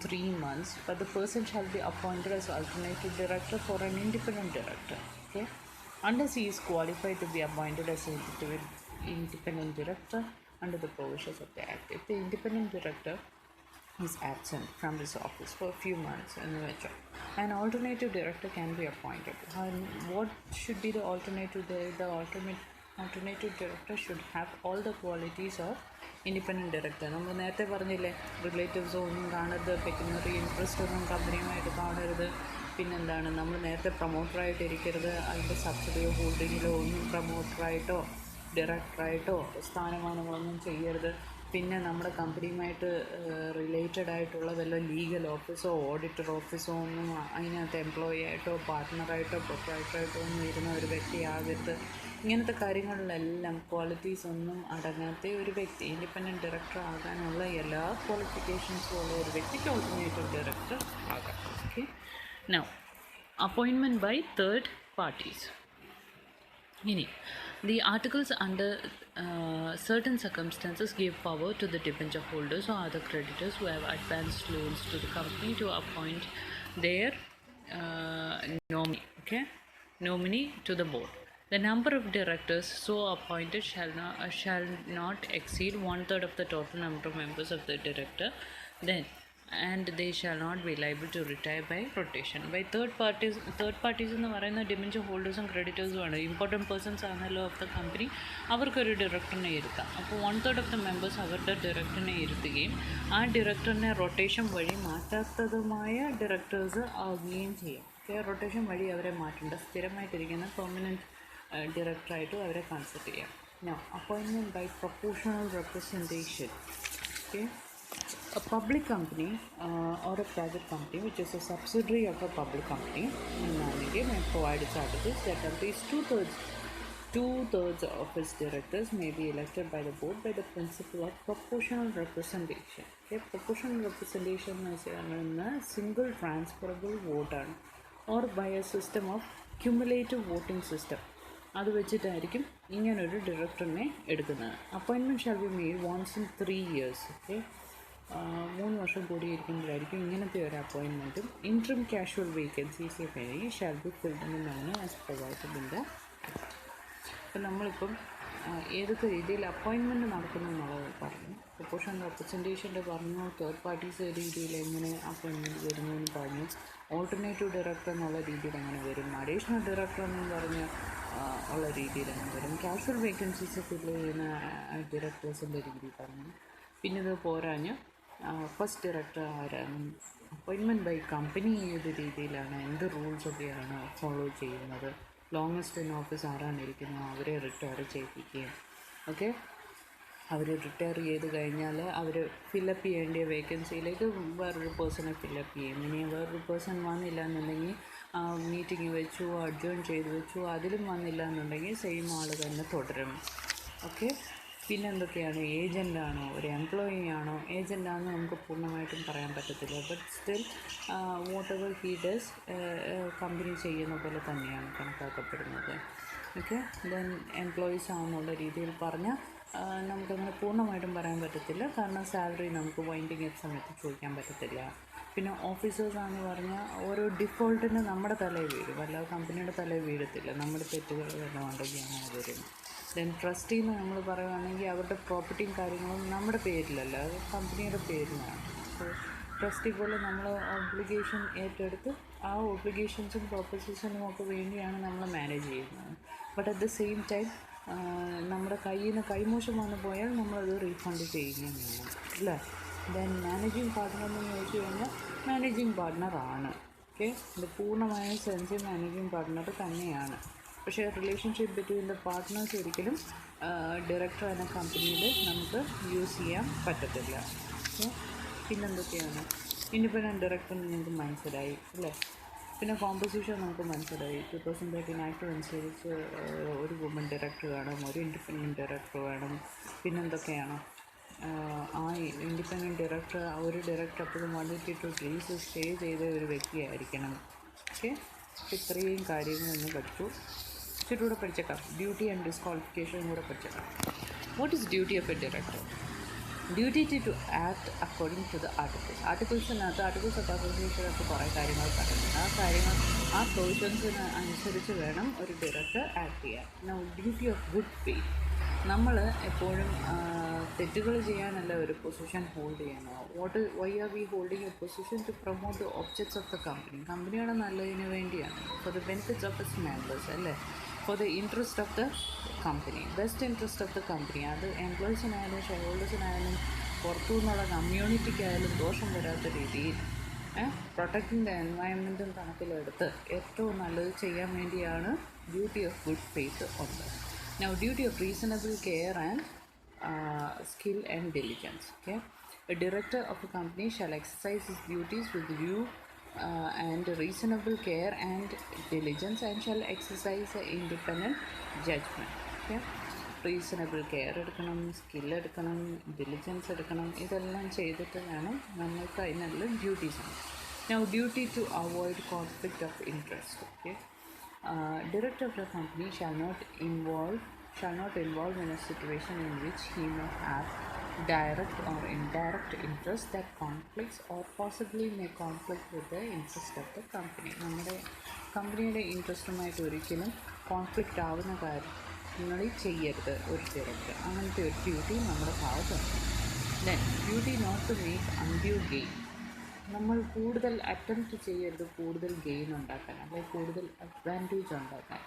Speaker 1: 3 months, but the person shall be appointed as alternative director for an independent director. Okay, unless he is qualified to be appointed as an independent director under the provisions of the Act. If the independent director is absent from this office for a few months, an alternative director can be appointed. And what should be the alternative director? The alternative director should have all the qualities of independent director. നമ്മൾ നേരത്തെ പറഞ്ഞില്ലേ, റിലേറ്റീവ്സോ ഒന്നും കാണരുത്, പെക്യുനറി ഇൻട്രസ്റ്റ് ഒന്നും കമ്പനിയുമായിട്ട് കാണരുത്, പിന്നെന്താണ് നമ്മൾ നേരത്തെ പ്രൊമോട്ടറായിട്ട് ഇരിക്കരുത്, അതിൻ്റെ സബ്സിഡിയോ ഹോൾഡിങ്ങിലോ ഒന്നും പ്രൊമോട്ടറായിട്ടോ ഡയറക്ടറായിട്ടോ സ്ഥാനമാനങ്ങളൊന്നും ചെയ്യരുത്. പിന്നെ നമ്മുടെ കമ്പനിയുമായിട്ട് റിലേറ്റഡ് ആയിട്ടുള്ള വല്ല ലീഗൽ ഓഫീസോ ഓഡിറ്റർ ഓഫീസോ ഒന്നും അതിനകത്ത് എംപ്ലോയി ആയിട്ടോ പാർട്ട്ണറായിട്ടോ പ്രൊപ്പറേറ്ററായിട്ടോ ഒന്നും ഇരുന്ന ഒരു വ്യക്തിയാകരുത്. ഇങ്ങനത്തെ കാര്യങ്ങളിലെല്ലാം ക്വാളിറ്റീസ് ഒന്നും അടങ്ങാത്ത ഒരു വ്യക്തി ഇൻഡിപെൻഡൻറ്റ് ഡയറക്ടർ ആകാനുള്ള എല്ലാ ക്വാളിഫിക്കേഷൻസും ഉള്ള ഒരു വ്യക്തിക്ക് ഓൾട്ടർനേറ്റീവ് ഡയറക്ടർ ആകാം. Okay, now appointment by third parties. ഇനി the articles under certain circumstances give power to the debenture holders or other creditors who have advanced loans to the company to appoint their nominee to the board. The number of directors so appointed shall not exceed 1/3 of the total number of members of the director then, and they shall not be liable to retire by rotation. By third parties എന്ന് പറയുന്ന ഡിബഞ്ചർ ഹോൾഡേഴ്സും ക്രെഡിറ്റേഴ്സും ആണ്. ഇമ്പോർട്ടൻറ്റ് പേഴ്സൺസ് ആണല്ലോ ഓഫ് ദ കമ്പനി, അവർക്കൊരു ഡയറക്ടറിനെ ഇരുത്താം. അപ്പോൾ 1/3 ഓഫ് ദ മെമ്പേഴ്സ് അവരുടെ ഡയറക്ടറിനെ ഇരുത്തുകയും ആ ഡയറക്ടറിനെ റൊട്ടേഷൻ വഴി മാറ്റാത്തതുമായ ഡയറക്ടേഴ്സ് ആവുകയും ചെയ്യും. റൊട്ടേഷൻ വഴി അവരെ മാറ്റേണ്ട, സ്ഥിരമായിട്ടിരിക്കുന്ന പെർമനൻറ്റ് ഡയറക്ടറായിട്ടും അവരെ കൺസിഡർ ചെയ്യാം. Now, appointment by proportional representation. Okay, a public company or a private company which is a subsidiary of a public company may provide its articles that at least two-thirds of its directors may be elected by the board by the principle of proportional representation. Okay, proportional representation is a single transferable vote or by a system of cumulative voting system. അത് വെച്ചിട്ടായിരിക്കും ഇങ്ങനൊരു ഡയറക്ടറിനെ എടുക്കുന്നത്. Appointment shall be made once in 3 years. Okay, 3 വർഷം കൂടിയിരിക്കുമ്പോഴായിരിക്കും ഇങ്ങനത്തെ ഒരു അപ്പോയിൻമെൻറ്റും. Interim casual vacancies of any shall be filled in the manner as provided in the act. അപ്പം നമ്മളിപ്പം ഏതൊക്കെ രീതിയിൽ അപ്പോയിൻമെൻറ്റ് നടക്കുന്നു എന്നുള്ളത് പറഞ്ഞു. പ്രൊപ്പോർഷണൽ റെപ്രസെൻറ്റേഷൻ്റെ പറഞ്ഞു, തേർഡ് പാർട്ടീസ് രീതിയിൽ എങ്ങനെ അപ്പോയിൻമെൻറ്റ് വരുന്നു എന്ന് പറഞ്ഞു, ഓൾട്ടർനേറ്റീവ് ഡയറക്ടർ എന്നുള്ള രീതിയിൽ എങ്ങനെ വരും, അഡീഷണൽ ഡയറക്ടർ എന്നും പറഞ്ഞ് ഉള്ള രീതിയിൽ എങ്ങനെ വരും, കാഷ്വൽ വേക്കൻസീസ് ഫില്ല് ചെയ്യുന്ന ഡയറക്ടേഴ്സിൻ്റെ രീതി പറഞ്ഞു. പിന്നെ ഇത് പോരാഞ്ഞ് ഫസ്റ്റ് ഡയറക്ടർ ആരാണ്, അപ്പോയിൻമെൻറ്റ് ബൈ കമ്പനി ഏത് രീതിയിലാണ്, എന്ത് റൂൾസൊക്കെയാണ് ഫോളോ ചെയ്യുന്നത്, ലോങ്ങസ്റ്റ് ഇൻ ഓഫീസ് ആരാണ് ഇരിക്കുന്നത് അവരെ റിട്ടയർ ചെയ്യിപ്പിക്കുകയും. ഓക്കെ, അവർ റിട്ടയർ ചെയ്ത് കഴിഞ്ഞാൽ അവർ ഫില്ലപ്പ് ചെയ്യേണ്ട വേക്കൻസിയിലേക്ക് വേറൊരു പേഴ്സണെ ഫില്ലപ്പ് ചെയ്യും. ഇനി വേറൊരു പേഴ്സൺ വന്നില്ല എന്നുണ്ടെങ്കിൽ മീറ്റിംഗ് വെച്ചു, അഡ്ജോൺ ചെയ്ത് വെച്ചു, അതിലും വന്നില്ല എന്നുണ്ടെങ്കിൽ സെയിം ആൾ തന്നെ തുടരും. ഓക്കെ, പിന്നെ എന്തൊക്കെയാണ്, ഏജൻ്റാണോ ഒരു എംപ്ലോയി ആണോ, ഏജൻ്റാണെന്ന് നമുക്ക് പൂർണ്ണമായിട്ടും പറയാൻ പറ്റത്തില്ല. But still what ever he does company ചെയ്യുന്ന പോലെ തന്നെയാണ് കണക്കാക്കപ്പെടുന്നത്. ഓക്കെ, ദെൻ എംപ്ലോയീസ് ആണെന്നുള്ള രീതിയിൽ പറഞ്ഞാൽ നമുക്കങ്ങനെ പൂർണ്ണമായിട്ടും പറയാൻ പറ്റത്തില്ല, കാരണം സാലറി നമുക്ക് വൈൻഡിങ് അപ്പ് സമയത്ത് ചോദിക്കാൻ പറ്റത്തില്ല. പിന്നെ ഓഫീസേഴ്സാണെന്ന് പറഞ്ഞാൽ ഓരോ ഡിഫോൾട്ടിന് നമ്മുടെ തലയിൽ വീഴും, അല്ലാതെ കമ്പനിയുടെ തലയിൽ വീഴത്തില്ല. നമ്മുടെ തെറ്റുകൾ വല്ലതും ഉണ്ടെങ്കിൽ അങ്ങനെ വരും. ദെൻ ട്രസ്റ്റീന്ന് നമ്മൾ പറയുകയാണെങ്കിൽ അവരുടെ പ്രോപ്പർട്ടിയും കാര്യങ്ങളും നമ്മുടെ പേരിലല്ല, അത് കമ്പനിയുടെ പേരിലാണ്. സോ ട്രസ്റ്റി പോലെ നമ്മൾ ഒബ്ലിഗേഷൻ ഏറ്റെടുത്ത് ആ ഒബ്ലിഗേഷൻസും പർപ്പസസിനും ഒക്കെ വേണ്ടിയാണ് നമ്മൾ മാനേജ് ചെയ്യുന്നത്. But at the same time നമ്മുടെ കയ്യിൽ നിന്ന് കൈമോശം വന്നു പോയാൽ നമ്മളത് റീഫണ്ട് ചെയ്യുകയും വേണം, അല്ലേ. ദെൻ മാനേജിങ് പാർട്ട്ണർ എന്ന് ചോദിച്ചു കഴിഞ്ഞാൽ മാനേജിങ് പാർട്ട്ണറാണ്. ഓക്കെ, ഇത് പൂർണ്ണമായ സെൻസ് മാനേജിങ് പാർട്ട്ണർ തന്നെയാണ്. പക്ഷേ റിലേഷൻഷിപ്പ് ബിറ്റ്വീൻ ദ പാർട്ട്നേഴ്സ് ഒരിക്കലും ഡയറക്ടർ എന്ന കമ്പനിയിൽ നമുക്ക് യൂസ് ചെയ്യാൻ പറ്റത്തില്ല. ഓക്കെ, പിന്നെന്തൊക്കെയാണ്, ഇൻഡിപെൻഡൻറ്റ് ഡയറക്ടർ നിങ്ങൾക്ക് മനസ്സിലായി അല്ലേ. പിന്നെ കോമ്പോസിഷൻ നമുക്ക് മനസ്സിലായി. 2013 ആക്ട് അനുസരിച്ച് ഒരു വുമൺ ഡയറക്ടർ വേണം, ഒരു ഇൻഡിപെൻഡൻറ്റ് ഡയറക്ടർ വേണം. പിന്നെന്തൊക്കെയാണ്, ആ ഇൻഡിപെൻഡൻറ്റ് ഡയറക്ടർ ഒരു ഡയറക്ടർ അപ്പോഴും 182 days സ്റ്റേ ചെയ്ത ഒരു വ്യക്തിയായിരിക്കണം. ഓക്കെ, ഇത്രയും കാര്യങ്ങളൊന്ന് പഠിച്ചു. ഇച്ചിരി കൂടെ പഠിച്ചേക്കാം, ഡ്യൂട്ടി ആൻഡ് ഡിസ്ക്വാളിഫിക്കേഷൻ കൂടെ പഠിച്ചേക്കാം. What is duty of a director? Duty to act according to the ആർട്ടിക്കിൾസിനകത്ത് ആർട്ടിക്കിൾസ് ഓഫ് അസോസിയേഷനകത്ത് കുറേ കാര്യങ്ങൾ പറയുന്നുണ്ട്. ആ കാര്യങ്ങൾ ആ പ്രൊവിഷൻസിന് അനുസരിച്ച് വേണം ഒരു ഡയറക്ടർ ആക്ട് ചെയ്യാൻ. Now duty of good faith, നമ്മൾ എപ്പോഴും തെറ്റുകൾ ചെയ്യാനല്ല ഒരു പൊസിഷൻ ഹോൾഡ് ചെയ്യണോ. Why are we holding a position to promote the objects of the company, കമ്പനിയുടെ നല്ലതിന് വേണ്ടിയാണ്, for the benefits of its members അല്ലേ, for the interest of the company, best interest of the company. അത് എംപ്ലോയീസിനായാലും ഷെയർ ഹോൾഡേഴ്സിനായാലും പുറത്തു നിന്നുള്ള കമ്മ്യൂണിറ്റിക്കായാലും ദോഷം വരാത്ത രീതിയിൽ പ്രൊട്ടക്റ്റിംഗ് ദ എൻവയൺമെൻറ്റും കണക്കിലെടുത്ത് ഏറ്റവും നല്ലത് ചെയ്യാൻ വേണ്ടിയാണ് ഡ്യൂട്ടി ഓഫ് ഗുഡ് ഫെയ്ത്ത് ഉണ്ട്. Now, duty of reasonable care and skill and diligence. Okay, a director of a company shall exercise his duties with due and reasonable care and diligence, and shall exercise independent judgment. Okay, reasonable care എടുക്കണം, സ്കിൽ എടുക്കണം, ഡിലിജൻസ് എടുക്കണം, ഇതെല്ലാം ചെയ്തിട്ട് വേണം നമ്മൾക്ക് അതിനുള്ള ഡ്യൂട്ടീസാണ്. Now duty to avoid conflict of interest. Okay, director of the company shall not involve in a situation in which he may have direct or indirect interest that conflicts or possibly may conflict with the interest of the company. നമ്മുടെ കമ്പനിയുടെ ഇൻട്രസ്റ്റുമായിട്ട് ഒരിക്കലും കോൺഫ്ലിക്റ്റ് ആവുന്ന കാര്യങ്ങളിൽ ചെയ്യരുത് ഒരു ഡയറക്ടർ. അങ്ങനത്തെ ഒരു ഡ്യൂട്ടി നമ്മുടെ ഭാഗത്തുണ്ട്. Then duty not to make undue gain, നമ്മൾ കൂടുതൽ അറ്റംപ്റ്റ് ചെയ്യരുത് കൂടുതൽ ഗെയിൻ ഉണ്ടാക്കാൻ, അല്ലെങ്കിൽ കൂടുതൽ അഡ്വാൻറ്റേജ് ഉണ്ടാക്കാൻ.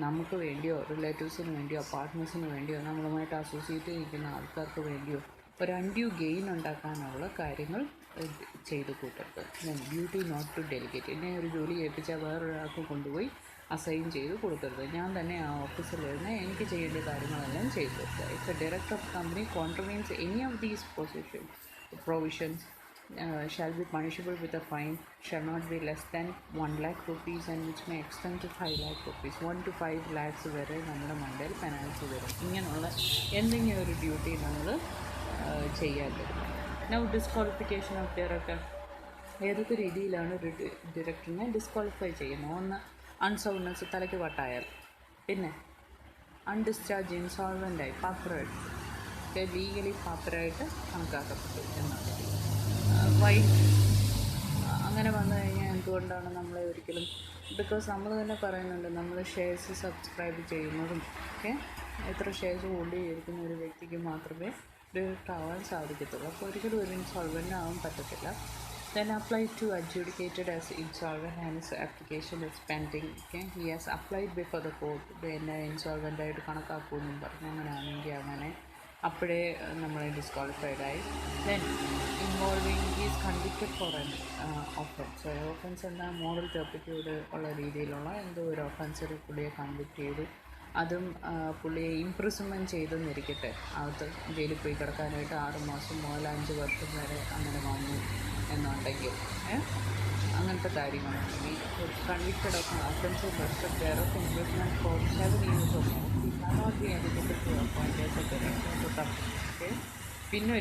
Speaker 1: നമുക്ക് വേണ്ടിയോ റിലേറ്റീവ്സിന് വേണ്ടിയോ പാർട്ട്നേഴ്സിന് വേണ്ടിയോ നമ്മളുമായിട്ട് അസോസിയേറ്റ് ചെയ്യിക്കുന്ന ആൾക്കാർക്ക് വേണ്ടിയോ ഒരു അൺഡ്യൂ ഗെയിൻ ഉണ്ടാക്കാനുള്ള കാര്യങ്ങൾ ചെയ്ത് കൂട്ടരുത്. Duty not to delegate. എന്നെ ഒരു ജോലി ഏൽപ്പിച്ചാൽ വേറൊരാൾക്ക് കൊണ്ടുപോയി അസൈൻ ചെയ്ത് കൊടുക്കരുത്. ഞാൻ തന്നെ ആ ഓഫീസിലിരുന്ന് എനിക്ക് ചെയ്യേണ്ട കാര്യങ്ങളെല്ലാം ചെയ്തു കൊടുക്കുക. If a director of company contravenes any of these provisions shall be punishable with a fine, shall not be less than 1 lakh rupees and which may extend to 5 lakh rupees. 1 to 5 lakhs വരെ നമ്മുടെ മണ്ടയിൽ പെനാൽറ്റി വരും. ഇങ്ങനെയുള്ള എന്തെങ്കിലും ഒരു ഡ്യൂട്ടി നമ്മൾ ചെയ്യാൻ പറ്റും. Now disqualification of director. ഏതൊക്കെ രീതിയിലാണ് ഒരു ഡയറക്ടറിനെ ഡിസ്ക്വാളിഫൈ ചെയ്യുന്നത്? ഒന്ന്, അൺസൗണ്ട്നെസ്, തലയ്ക്ക് വട്ടായാൽ. പിന്നെ അൺഡിസ്ചാർജ്, ഇൻസോൾവൻ്റായി, പാപ്പറായിട്ട്, ലീഗലി പാപ്പറായിട്ട് കണക്കാക്കപ്പെട്ടു എന്നാണ്. അങ്ങനെ വന്നു കഴിഞ്ഞാൽ എന്തുകൊണ്ടാണ് നമ്മളെ ഒരിക്കലും, ബിക്കോസ് നമ്മൾ തന്നെ പറയുന്നുണ്ട്, നമ്മൾ ഷെയർസ് സബ്സ്ക്രൈബ് ചെയ്യുന്നതും എത്ര ഷെയർസ് ഹോൾഡ് ചെയ്തിരിക്കുന്ന ഒരു വ്യക്തിക്ക് മാത്രമേ ഡയറക്ടർ ആവാൻ സാധിക്കത്തുള്ളൂ. അപ്പോൾ ഒരിക്കലും ഒരു ഇൻസോൾവൻ്റ് ആവാൻ പറ്റത്തില്ല. Then apply to adjudicated as insolvent and his application is pending. He has applied before the court. പിന്നെ ഇൻസോൾവൻ്റ് ആയിട്ട് കണക്കാക്കുമെന്നും പറഞ്ഞു. അങ്ങനെയാണെങ്കിൽ അങ്ങനെ അപ്പോഴേ നമ്മളെ ഡിസ്ക്വാളിഫൈഡായി. Then involving is convicted for an offence. Offence എന്നാൽ മോറൽ ടർപ്പിറ്റ്യൂഡ് ഉള്ള രീതിയിലുള്ള എന്തോ ഒരു ഒഫൻസിൽ പുള്ളിയെ കൺവിക്റ്റ് ചെയ്തു. അതും പുള്ളിയെ ഇംപ്രിസൺമെൻറ്റ് ചെയ്തെന്നിരിക്കട്ടെ, അകത്ത് ജയിലിൽ പോയി കിടക്കാനായിട്ട് 6 മാസം മുതൽ 5 വർഷം വരെ അങ്ങനെ വന്നു എന്നുണ്ടെങ്കിൽ, അങ്ങനത്തെ കാര്യങ്ങളുണ്ടെങ്കിൽ convicted of offence rest care of imprisonment for 7 years of not be eligible to appoint as a director of the company. പിന്നെ